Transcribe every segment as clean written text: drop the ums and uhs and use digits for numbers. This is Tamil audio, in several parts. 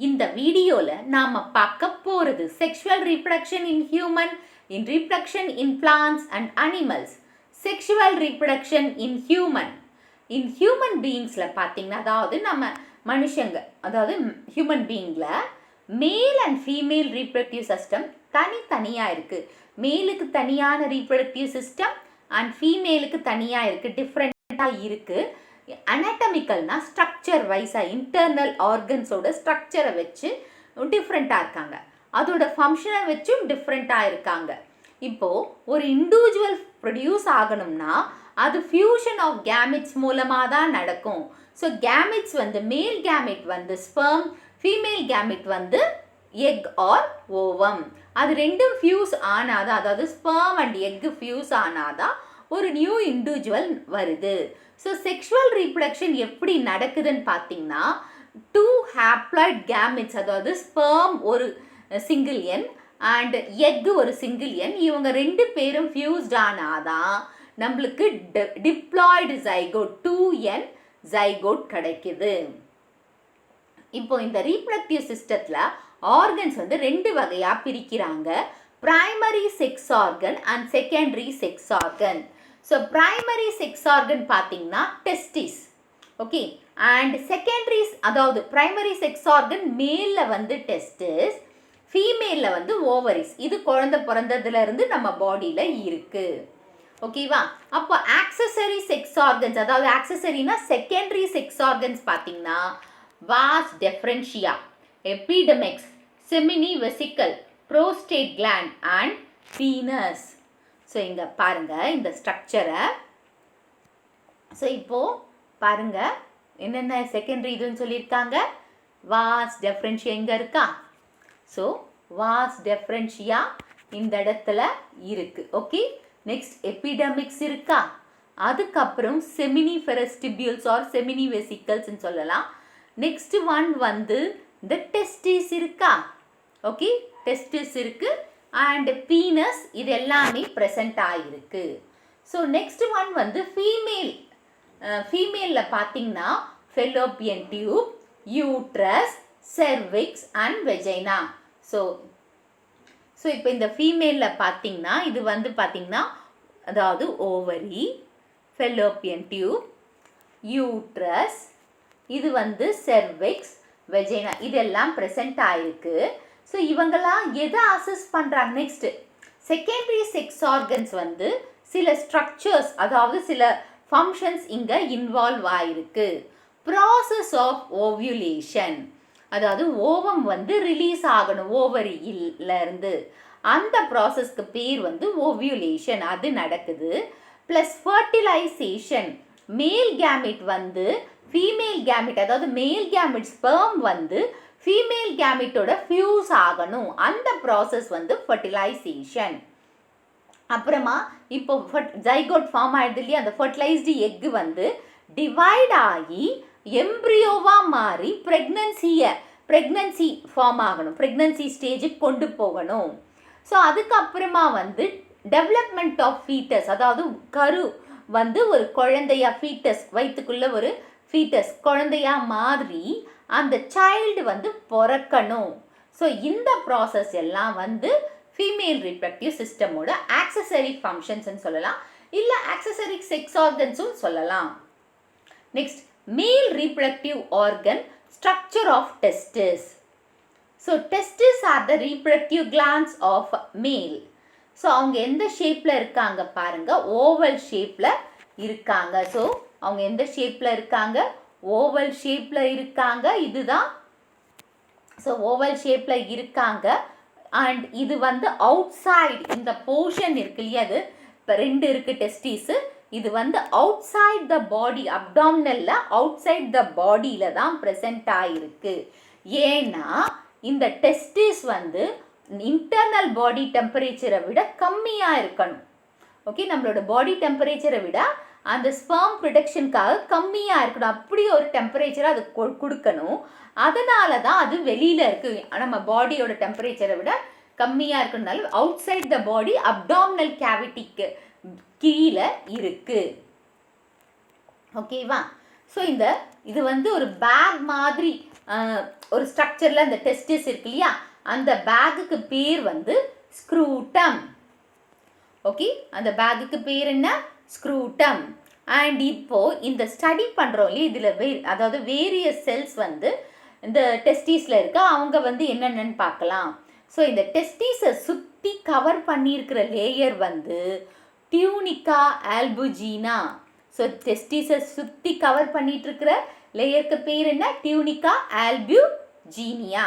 இந்த வீடியோல நாம பார்க்க போறது sexual reproduction in human, in reproduction in plants and animals. Sexual reproduction in human beings-ல பாத்தீங்கன்னா, அதாவது நம்ம மனுஷங்க, அதாவது human being-ல male and female reproductive system தனித்தனியா இருக்கு. மேலுக்கு தனியான reproductive system and female-க்கு தனியா இருக்கு, டிஃப்ரெண்டா இருக்கு. அனாட்டமிக்கல்னா ஸ்ட்ரக்சர் வைஸாக இன்டர்னல் ஆர்கன்ஸோட ஸ்ட்ரக்சரை வச்சு டிஃப்ரெண்ட்டாக இருக்காங்க, அதோட ஃபங்க்ஷனை வச்சும் டிஃப்ரெண்ட்டாக இருக்காங்க. இப்போது ஒரு இண்டிவிஜுவல் ப்ரொடியூஸ் ஆகணும்னா அது ஃபியூஷன் ஆஃப் கேமிட்ஸ் மூலமாக தான் நடக்கும். ஸோ கேமிட்ஸ் வந்து மேல் கேமிட் வந்து ஸ்பெர்ம், ஃபீமேல் கேமிட் வந்து எக் ஆர் ஓவம். அது ரெண்டும் ஃபியூஸ் ஆனாதான், அதாவது ஸ்பெர்ம் அண்ட் எக் ஃபியூஸ் ஆனாதான் ஒரு நியூ இண்டிவிஜுவல் வருது. ஸோ செக்ஷுவல் ரீப்ரடக்ஷன் எப்படி நடக்குதுன்னு பார்த்தீங்கன்னா, 2 ஹேப்ளாய்ட் கேமிட்ஸ், அதாவது ஸ்பெர்ம் ஒரு சிங்கிள் எண் அண்ட் எக் ஒரு சிங்கிள் எண், இவங்க ரெண்டு பேரும் ஃபியூஸ்ட் ஆனாதான் நம்மளுக்கு டிப்ளாய்டு ஜைகோட் 2n ஜைகோட் கிடைக்குது. இப்போ இந்த ரீப்ரடக்டிவ் சிஸ்டத்தில் ஆர்கன்ஸ் வந்து ரெண்டு வகையாக பிரிக்கிறாங்க, primary sex organ and secondary sex organ. So primary sex organ பார்த்தீங்கன்னா டெஸ்டிஸ், ஓகே, அண்ட் செகண்டரிஸ், அதாவது பிரைமரி செக்ஸ் ஆர்கன் மேலில் வந்து டெஸ்டிஸ், ஃபீமேலில் வந்து ஓவரிஸ். இது குழந்தை பிறந்ததுலேருந்து நம்ம பாடியில் இருக்குது, ஓகேவா. அப்போ ஆக்சசரி செக்ஸ் ஆர்கன்ஸ், அதாவது ஆக்சசரினா செகண்டரி செக்ஸ் ஆர்கன்ஸ் பார்த்தீங்கன்னா vas deferentia, epididymis, seminal vesicle, prostate gland and penis. So இங்கே பாருங்கள் இந்த ஸ்ட்ரக்சரை. ஸோ இப்போது பாருங்கள் என்னென்ன செகண்டரி இதுன்னு சொல்லியிருக்காங்க. வாஸ் டெஃபரன்ஷியா இங்கே இருக்கா. ஸோ வாஸ் டெஃபரன்ஷியா இந்த இடத்துல இருக்குது, ஓகே. நெக்ஸ்ட் எபிடெமிக்ஸ் இருக்கா. அதுக்கப்புறம் செமினிஃபெரஸ் டிபியூல்ஸ் ஆர் செமினி வெசிக்கல்ஸ்ன்னு சொல்லலாம். நெக்ஸ்ட் ஒன் வந்து இந்த டெஸ்டிஸ் இருக்கா, ஓகே, டெஸ்டிஸ் இருக்குது அண்ட் பீனஸ், இது எல்லாமே ப்ரெசண்ட் ஆகிருக்கு. ஸோ நெக்ஸ்ட் ஒன் வந்து ஃபீமேலில் பார்த்தீங்கன்னா Fallopian tube, uterus, cervix and vagina. So இப்போ இந்த ஃபீமேலில் பார்த்தீங்கன்னா இது வந்து பார்த்தீங்கன்னா, அதாவது ஓவரி, ஃபெலோப்பியன் டியூப், யூட்ரஸ், இது வந்து செர்விக்ஸ், வெஜைனா, இதெல்லாம் ப்ரெசண்ட் ஆகிருக்கு. ஸோ இவங்கெல்லாம் எதை அசஸ் பண்ணுறாங்க. நெக்ஸ்ட்டு செகண்டரி செக்ஸ் ஆர்கன்ஸ் வந்து சில ஸ்ட்ரக்சர்ஸ், அதாவது சில ஃபங்க்ஷன்ஸ் இங்கே இன்வால்வ் ஆகிருக்கு. ப்ராசஸ் ஆஃப் ஓவியுலேஷன், அதாவது ஓவம் வந்து ரிலீஸ் ஆகணும் ஓவரியிலேருந்து, அந்த ப்ராசஸ்க்கு பேர் வந்து ஓவியுலேஷன், அது நடக்குது. ப்ளஸ் ஃபர்டிலைசேஷன், மேல் கேமிட் வந்து ஃபீமேல் கேமிட், அதாவது மேல் கேமிட் ஸ்பெர்ம் வந்து ஃபீமேல் கேமிட்டோட ஃபியூஸ் ஆகணும், அந்த ப்ராசஸ் வந்து ஃபர்டிலைசேஷன். அப்புறமா இப்போ ஜைகோட் ஃபார்ம் ஆகிடுது இல்லையா, அந்த ஃபர்டிலைஸ்டு எக்கு வந்து டிவைட் ஆகி எம்ப்ரியோவாக மாறி ப்ரெக்னன்சி ஃபார்ம் ஆகணும், ப்ரெக்னன்சி ஸ்டேஜுக்கு கொண்டு போகணும். ஸோ அதுக்கப்புறமா வந்து டெவலப்மெண்ட் ஆஃப் ஃபீட்டஸ், அதாவது கரு வந்து ஒரு குழந்தையா, ஃபீட்டஸ் வயிற்றுக்குள்ளே ஒரு ஃபீட்டஸ் குழந்தையா மாதிரி அந்த சைல்டு வந்து பிறக்கணும். ஸோ இந்த ப்ராசஸ் எல்லாம் வந்து ஃபீமேல் ரிப்ரடக்டிவ் சிஸ்டமோட ஆக்சசரி ஃபங்க்ஷன்ஸ்ன்னு சொல்லலாம், இல்லை ஆக்சசரி செக்ஸ் ஆர்கன்ஸும் சொல்லலாம். Next male reproductive organ structure of testis. So testis are the reproductive glands of male. So அவங்க எந்த ஷேப்பில் இருக்காங்க பாருங்கள், ஓவல் ஷேப்பில் இருக்காங்க. ஸோ அவங்க எந்த ஷேப்பில் இருக்காங்க, ஓவல் ஷேப்பில் இருக்காங்க, இதுதான். ஸோ ஓவல் ஷேப்பில் இருக்காங்க அண்ட் இது வந்து அவுட் சைடு, இந்த போர்ஷன் இருக்கு இல்லையா, அது இப்போ ரெண்டு இருக்குது டெஸ்டிஸு, இது வந்து அவுட் சைட் த பாடி, அப்டாமினலில் அவுட் சைட் த பாடியில் தான் ப்ரெசண்ட் ஆகிருக்கு. ஏன்னா இந்த டெஸ்டிஸ் வந்து இன்டர்னல் பாடி டெம்பரேச்சரை விட கம்மியாக இருக்கணும், ஓகே, நம்மளோட பாடி டெம்பரேச்சரை விட அந்த ஸ்பெர்ம் ப்ரொடக்ஷனுக்காக கம்மியாக இருக்கணும், அப்படி ஒரு டெம்பரேச்சரை அது கொடுக்கணும். அதனால தான் அது வெளியில் இருக்குது, நம்ம பாடியோட டெம்பரேச்சரை விட கம்மியாக இருக்கணும்னால outside the body abdominal கேவிட்டிக்கு கீழே இருக்குது, ஓகேவா. ஸோ இது வந்து ஒரு பேக் மாதிரி ஒரு ஸ்ட்ரக்சரில் அந்த டெஸ்டிஸ் இருக்கு இல்லையா, அந்த பேக்குக்கு பேர் வந்து ஸ்க்ரூட்டம். ஓகே, அந்த பேக்குக்கு பேர் என்ன? ஸ்க்ரூட்டம். அண்ட் இப்போது இந்த ஸ்டடி பண்ணுறோம் இல்லையா, இதில் அதாவது வேரியஸ் செல்ஸ் வந்து இந்த டெஸ்டிஸில் இருக்க அவங்க வந்து என்னென்னு பார்க்கலாம். ஸோ இந்த டெஸ்டிஸை சுற்றி கவர் பண்ணியிருக்கிற லேயர் வந்து டியூனிகா ஆல்புஜினா. ஸோ டெஸ்டிஸை சுற்றி கவர் பண்ணிட்டு இருக்கிற லேயருக்கு பேர் என்ன? டியூனிகா ஆல்புஜீனியா.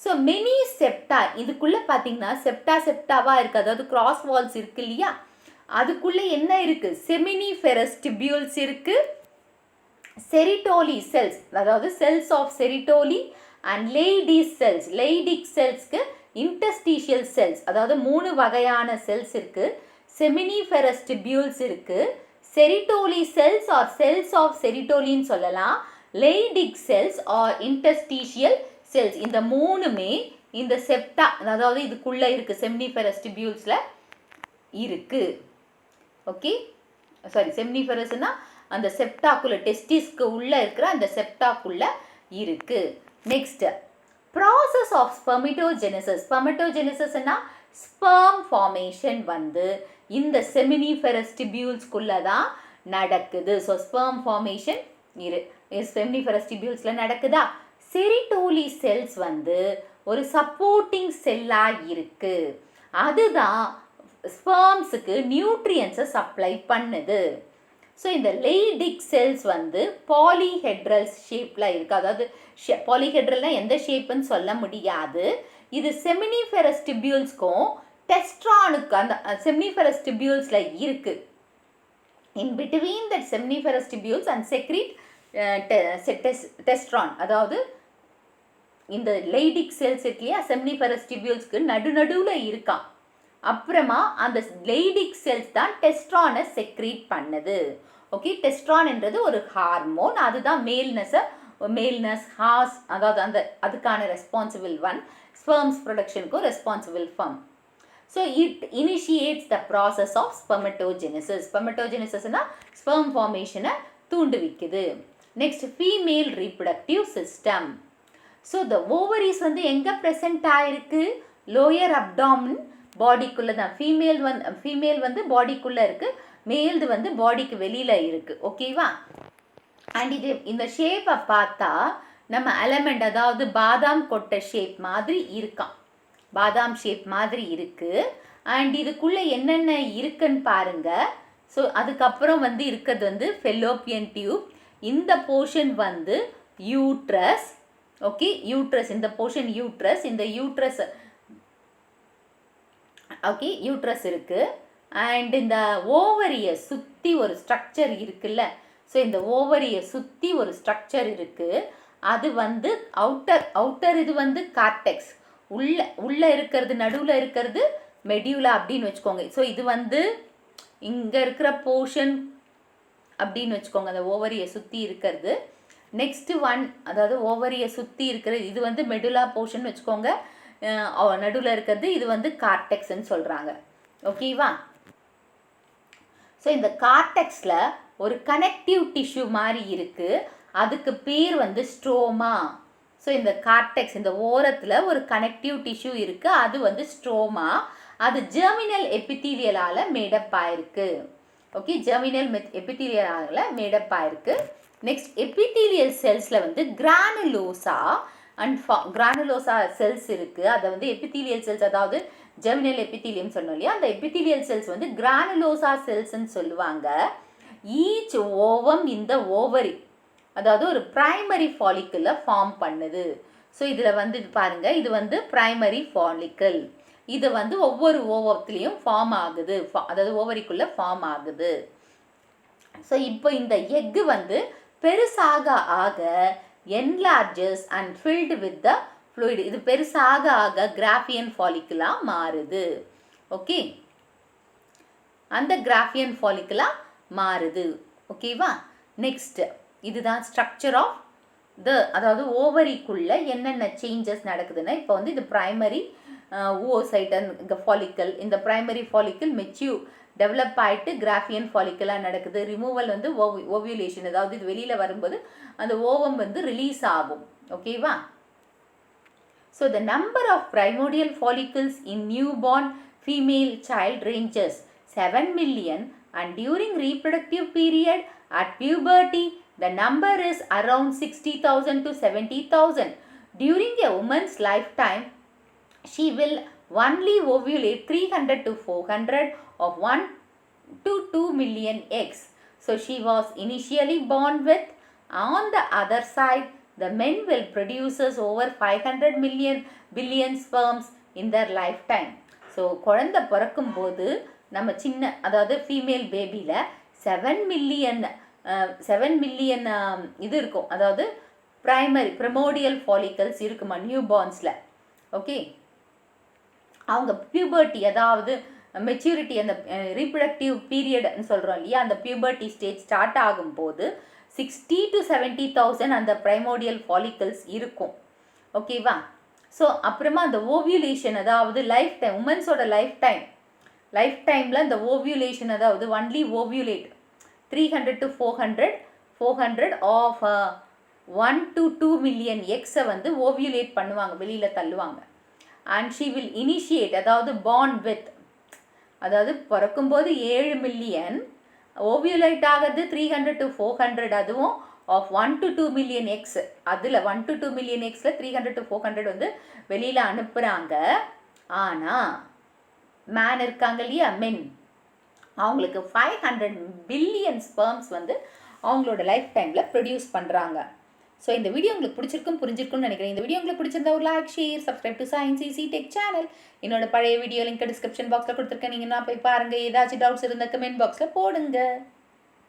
ஸோ மெனி செப்டா, இதுக்குள்ளே பார்த்தீங்கன்னா செப்டாவாக இருக்குது, அதாவது கிராஸ் வால்ஸ் இருக்குது இல்லையா, அதுக்குள்ளே என்ன இருக்குது? செமினிஃபெரஸ் டிபியூல்ஸ் இருக்குது, செரிட்டோலி செல்ஸ், அதாவது cells of Sertoli and Leydig செல்ஸ்க்கு இன்டர்ஸ்டீஷியல் செல்ஸ், அதாவது 3 வகையான செல்ஸ் இருக்குது. செமினிஃபெரஸ் டிபியூல்ஸ் இருக்குது, Sertoli cells or cells of செரிட்டோலின்னு சொல்லலாம், Leydig cells or interstitial cells. இந்த 3மே இந்த செப்டா, அதாவது இதுக்குள்ளே இருக்குது, செமினிஃபெரஸ் டிபியூல்ஸில் இருக்குது. ஓகே, சாரி, செமினிஃபெரஸ்னா அந்த செப்டாக்குள்ள, டெஸ்டிஸ்க்கு உள்ளே இருக்கிற அந்த செப்டாக்குள்ளே இருக்குது. Next, process of spermatogenesis. ஸ்பெர்மிட்டோஜெனிசிஸ்னா ஸ்பெர்ம் ஃபார்மேஷன் வந்து இந்த செமினிஃபெரஸ் டிபியூல்ஸ்குள்ளே தான் நடக்குது. ஸோ ஸ்பெர்ம் ஃபார்மேஷன் செமினிஃபெரஸ் டிபியூல்ஸில் நடக்குதா? செரிட்டோலி செல்ஸ் வந்து ஒரு சப்போர்ட்டிங் செல்லாக இருக்குது, அதுதான் ஸ்பெர்ம்ஸுக்கு நியூட்ரியன்ஸை சப்ளை பண்ணுது. ஸோ இந்த லெய்டிக் செல்ஸ் வந்து பாலிஹெட்ரல் ஷேப்பில் இருக்குது, அதாவது பாலிஹெட்ரல்னால் எந்த ஷேப்புன்னு சொல்ல முடியாது. இது செமினிஃபெரஸ் டிபியூல்ஸ்க்கும் டெஸ்ட்ரானுக்கு, அந்த செமினிஃபெரஸ் டிபியூல்ஸில் இருக்குது. In between that seminiferous tubules and secrete testosterone, அதாவது இந்த லெய்டிக் செல்ஸ் இருக்கு இல்லையா, செமினிஃபெரஸ் டிபியூல்ஸ்க்கு நடுவில் இருக்கான். அப்புறமா அந்த லெய்டிக் செல்ஸ் தான் டெஸ்ட்ரானை செக்ரீட் பண்ணுது. ஓகே, டெஸ்ட்ரான் என்றது ஒரு ஹார்மோன், அதுதான் மேல்னஸ் ஹார்ஸ், அதாவது அதுக்கான ரெஸ்பான்சிபிள் ஒன், ஸ்பெர்ம்ஸ் ப்ரொடக்ஷனுக்கும் responsible form. So it initiates the process of spermatogenesis. ஸ்பெர்மட்டோஜெனிசிஸ்னா ஸ்பெர்ம் ஃபார்மேஷனை தூண்டுவிக்குது. Next, female reproductive system. So the ovaries வந்து எங்கே ப்ரெசென்ட் ஆகிருக்கு? லோயர் அப்டாமின் பாடிக்குள்ளே தான். ஃபீமேல் வந்து பாடிக்குள்ளே இருக்குது, மேல்து வந்து பாடிக்கு வெளியில் இருக்குது. ஓகேவா? அண்ட் இந்த ஷேப்பை பார்த்தா நம்ம எலமெண்ட், அதாவது பாதாம் கொட்டை ஷேப் மாதிரி இருக்கான், பாதாம் ஷேப் மாதிரி இருக்குது. அண்ட் இதுக்குள்ளே என்னென்ன இருக்குன்னு பாருங்கள். ஸோ அதுக்கப்புறம் வந்து இருக்கிறது வந்து ஃபெல்லோப்பியன் டியூப். இந்த போர்ஷன் வந்து யூட்ரஸ். ஓகே, யூட்ரஸ், இந்த போர்ஷன் யூட்ரஸ். இந்த யூட்ரஸ், ஓகே, யூட்ரஸ் இருக்குது. அண்ட் இந்த ஓவரியை சுற்றி ஒரு ஸ்ட்ரக்சர் இருக்குல்ல, ஸோ இந்த ஓவரியை சுற்றி ஒரு ஸ்ட்ரக்சர் இருக்குது, அது வந்து அவுட்டர் இது வந்து கார்டெக்ஸ், உள்ளே இருக்கிறது, நடுவில் இருக்கிறது மெடியூலா அப்படின்னு வச்சுக்கோங்க. ஸோ இது வந்து இங்கே இருக்கிற போர்ஷன் அப்படின்னு வச்சுக்கோங்க, அந்த ஓவரியை சுற்றி இருக்கிறது. நெக்ஸ்ட்டு ஒன், அதாவது ஓவரியை சுற்றி இருக்கிறது, இது வந்து மெடுலா போர்ஷன் வச்சுக்கோங்க, நடுவில் இருக்கிறது இது வந்து கார்டெக்ஸ்ன்னு சொல்கிறாங்க. ஓகேவா? ஸோ இந்த கார்டெக்ஸில் ஒரு கனெக்டிவ் டிஷ்யூ மாதிரி இருக்குது, அதுக்கு பேர் வந்து ஸ்ட்ரோமா. ஸோ இந்த கார்டெக்ஸ், இந்த ஓரத்தில் ஒரு கனெக்டிவ் டிஷ்யூ இருக்குது, அது வந்து ஸ்ட்ரோமா. அது ஜெர்மினல் எபித்தீலியலால் மேடப் ஆயிருக்கு. ஓகே, ஜெர்மினல் எபித்தீலியலால் மேடப் ஆயிருக்கு. நெக்ஸ்ட், எபித்தீலியல் செல்ஸில் வந்து கிரானுலோசா அண்ட் கிரானுலோசா செல்ஸ் இருக்குது. அதை வந்து எபித்தீலியல் செல்ஸ், அதாவது ஜெர்மினல் எபித்தீலியம் சொன்னோம் இல்லையா, அந்த எபித்தீலியல் செல்ஸ் வந்து கிரானுலோசா செல்ஸ்ன்னு சொல்லுவாங்க. ஈச் ஓவம் இந்த ஓவரி, அதாவது ஒரு பிரைமரி ஃபாலிக்கிளை ஃபார்ம் பண்ணுது. ஸோ இதில் வந்து இது பாருங்கள், இது வந்து பிரைமரி ஃபாலிக்கிள், இது வந்து ஒவ்வொரு ஓவத்துலேயும் ஃபார்ம் ஆகுது, அதாவது ஓவரிக்குள்ளே ஃபார்ம் ஆகுது. ஸோ இப்போ இந்த எக்கு வந்து பெருசாக ஆக enlarges and filled with the fluid. இது பெருசாக ஆக கிராஃபியன் ஃபாலிக்குலாக மாறுது. ஓகே, அந்த கிராஃபியன் ஃபாலிக்குலாக மாறுது. ஓகேவா? நெக்ஸ்ட், இதுதான் ஸ்ட்ரக்சர் ஆஃப் அதாவது ஓவரிக்குள்ளே என்னென்ன சேஞ்சஸ் நடக்குதுன்னா, இப்போ வந்து இது பிரைமரி ஓசைட்டன் ஃபாலிக்கல், இந்த பிரைமரி ஃபாலிக்கல் டெவலப் ஆகிட்டு கிராஃபியன் ஃபாலிக்கலாக நடக்குது. ரிமூவல் வந்து ஓவியுலேஷன், அதாவது இது வெளியில் வரும்போது அந்த ஓவம் வந்து ரிலீஸ் ஆகும். ஓகேவா? So the number of primordial follicles in newborn female child ranges 7 million, and during reproductive period at puberty the number is around 60,000 to 70,000. During a woman's lifetime she will only ovulate 300 to 400 of 1 to 2 million eggs. So she was initially born with. On the other side, the men will produces over 500 billion sperms in their lifetime. So குழந்தை பிறக்கும்போது நம்ம சின்ன அதாவது ஃபீமேல் பேபியில் 7 மில்லியன் இது இருக்கும், அதாவது ப்ரைமோடியல் ஃபாலிக்கல்ஸ் இருக்குமா நியூ பார்ன்ஸில். ஓகே, அவங்க பியூபர்ட்டி அதாவது மெச்சூரிட்டி அந்த ரீப்ரடக்டிவ் பீரியட்னு சொல்கிறோம் இல்லையா, அந்த பியூபர்ட்டி ஸ்டேஜ் ஸ்டார்ட் ஆகும்போது 60 to 70,000 அந்த ப்ரைமோடியல் ஃபாலிக்கல்ஸ் இருக்கும். ஓகேவா? ஸோ அப்புறமா அந்த ஓவியுலேஷன் அதாவது லைஃப் டைம் உமன்ஸோட லைஃப் டைமில் அந்த ஓவியுலேஷன் அதாவது only ovulate 300 to 400 of 1 to 2 million எக்ஸை வந்து ஓவியுலேட் பண்ணுவாங்க, வெளியில் தள்ளுவாங்க. அண்ட் ஷீ வில் இனிஷியேட் அதாவது பார்ன் வித் அதாவது பிறக்கும்போது 7 மில்லியன், ஓவியுலேட் ஆகிறது 300 to 400, அதுவும் ஆஃப் 1 to 2 million எக்ஸ். அதில் 1 to 2 million எக்ஸில் 300 to 400 வந்து வெளியில் அனுப்புகிறாங்க. ஆனால் மேன் இருக்காங்க இல்லையா, மென், அவங்களுக்கு 500 பில்லியன் ஸ்பெர்ம்ஸ் வந்து அவங்களோட லைஃப் டைமில் ப்ரொடியூஸ் பண்ணுறாங்க. ஸோ இந்த வீடியோ உங்களுக்கு புரிஞ்சிருக்கும்னு நினைக்கிறேன். இந்த வீடியோ உங்களுக்கு பிடிச்சிருந்தா ஒரு like, share, subscribe to science easy tech channel. என்னோட பழைய வீடியோ லிங்க் டிஸ்கிரிப்ஷன் பாக்ஸில் கொடுத்துருக்கேன், நீங்கள் நான் போய் பாருங்கள். ஏதாச்சும் டவுட்ஸ் இருந்தால் கமெண்ட் பாக்ஸில் போடுங்க.